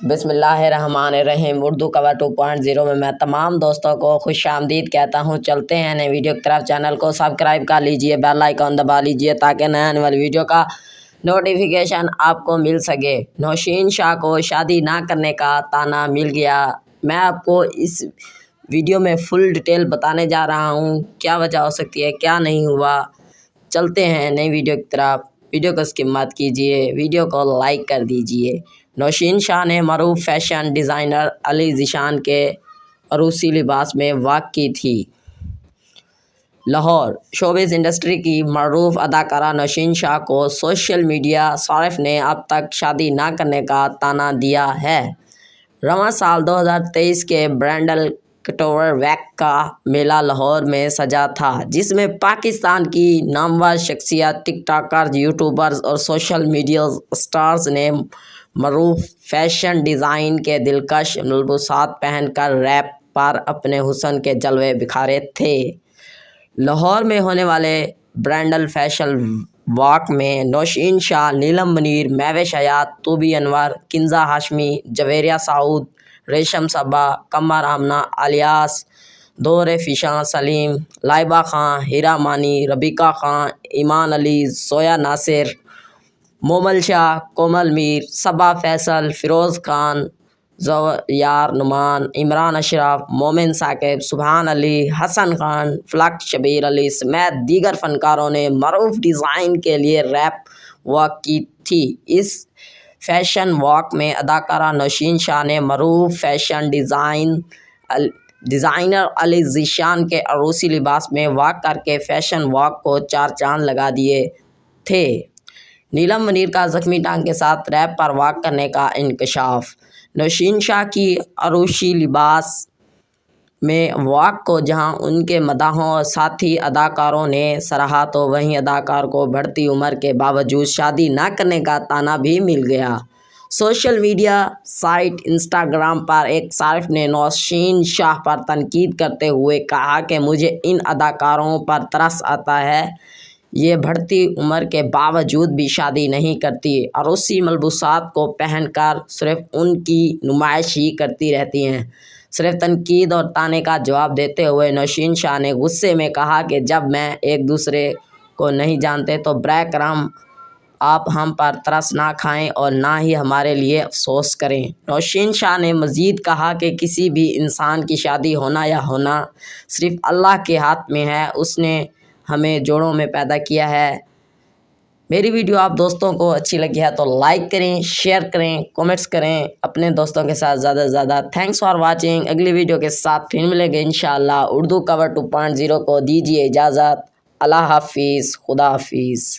بسم اللہ الرحمن الرحیم۔ اردو کور 2.0 میں تمام دوستوں کو خوش آمدید کہتا ہوں۔ چلتے ہیں نئے ویڈیو کی طرف۔ چینل کو سبسکرائب کر لیجئے، بیل آئیکن دبا لیجئے تاکہ نئے آنے والی ویڈیو کا نوٹیفیکیشن آپ کو مل سکے۔ نوشین شاہ کو شادی نہ کرنے کا طعنہ مل گیا۔ میں آپ کو اس ویڈیو میں فل ڈیٹیل بتانے جا رہا ہوں، کیا وجہ ہو سکتی ہے، کیا نہیں ہوا۔ چلتے ہیں نئی ویڈیو کی طرف۔ ویڈیو کو اسکپ مت کیجیے، ویڈیو کو لائک کر دیجیے۔ نوشین شاہ نے معروف فیشن ڈیزائنر علی ذیشان کے عروسی لباس میں واک کی تھی۔ لاہور۔ شوبز انڈسٹری کی معروف اداکارہ نوشین شاہ کو سوشل میڈیا صارف نے اب تک شادی نہ کرنے کا طعنہ دیا ہے۔ رواں سال 2023 کے برائڈل کٹور ویک کا میلہ لاہور میں سجا تھا، جس میں پاکستان کی نامور شخصیات، ٹک ٹاکرز، یوٹیوبرز اور سوشل میڈیا اسٹارز نے معروف فیشن ڈیزائن کے دلکش ملبوسات پہن کر ریمپ پر اپنے حسن کے جلوے بکھارے تھے۔ لاہور میں ہونے والے برائڈل فیشن واک میں نوشین شاہ، نیلم منیر، مہوش حیات، طوبی انور، کنزہ ہاشمی، جویریہ سعود، ریشم صبا، قمر آمنہ الیاس دور فیشاں، سلیم، لائبہ خان، ہیرا مانی، ربیکہ خان، ایمان علی، زویا ناصر، مومل شاہ، کومل میر، صبا فیصل، فیروز خان، زویار نعمان، عمران اشرف، مومن ثاقب، سبحان علی، حسن خان، فلک، شبیر علی سمیت دیگر فنکاروں نے معروف ڈیزائن کے لیے ریمپ واک کی تھی۔ اس فیشن واک میں اداکارہ نوشین شاہ نے معروف فیشن ڈیزائنر علی ذیشان کے عروسی لباس میں واک کر کے فیشن واک کو چار چاند لگا دیے تھے۔ نیلم منیر کا زخمی ٹانگ کے ساتھ ریمپ پر واک کرنے کا انکشاف۔ نوشین شاہ کی عروسی لباس میں واک کو جہاں ان کے مداحوں اور ساتھی اداکاروں نے سراہا، تو وہیں اداکار کو بڑھتی عمر کے باوجود شادی نہ کرنے کا طعنہ بھی مل گیا۔ سوشل میڈیا سائٹ انسٹاگرام پر ایک صارف نے نوشین شاہ پر تنقید کرتے ہوئے کہا کہ مجھے ان اداکاروں پر ترس آتا ہے، یہ بڑھتی عمر کے باوجود بھی شادی نہیں کرتی، عروسی ملبوسات کو پہن کر صرف ان کی نمائش ہی کرتی رہتی ہیں۔ صرف تنقید اور طعنے کا جواب دیتے ہوئے نوشین شاہ نے غصے میں کہا کہ جب میں ایک دوسرے کو نہیں جانتے تو براہ کرم آپ ہم پر ترس نہ کھائیں اور نہ ہی ہمارے لیے افسوس کریں۔ نوشین شاہ نے مزید کہا کہ کسی بھی انسان کی شادی ہونا یا ہونا صرف اللہ کے ہاتھ میں ہے، اس نے ہمیں جوڑوں میں پیدا کیا ہے۔ میری ویڈیو آپ دوستوں کو اچھی لگی ہے تو لائک کریں، شیئر کریں، کمنٹس کریں اپنے دوستوں کے ساتھ زیادہ سے زیادہ۔ Thanks for watching. اگلی ویڈیو کے ساتھ پھر ملیں گے انشاءاللہ۔ اردو کور 2.0 کو دیجیے اجازت۔ اللہ حافظ، خدا حافظ۔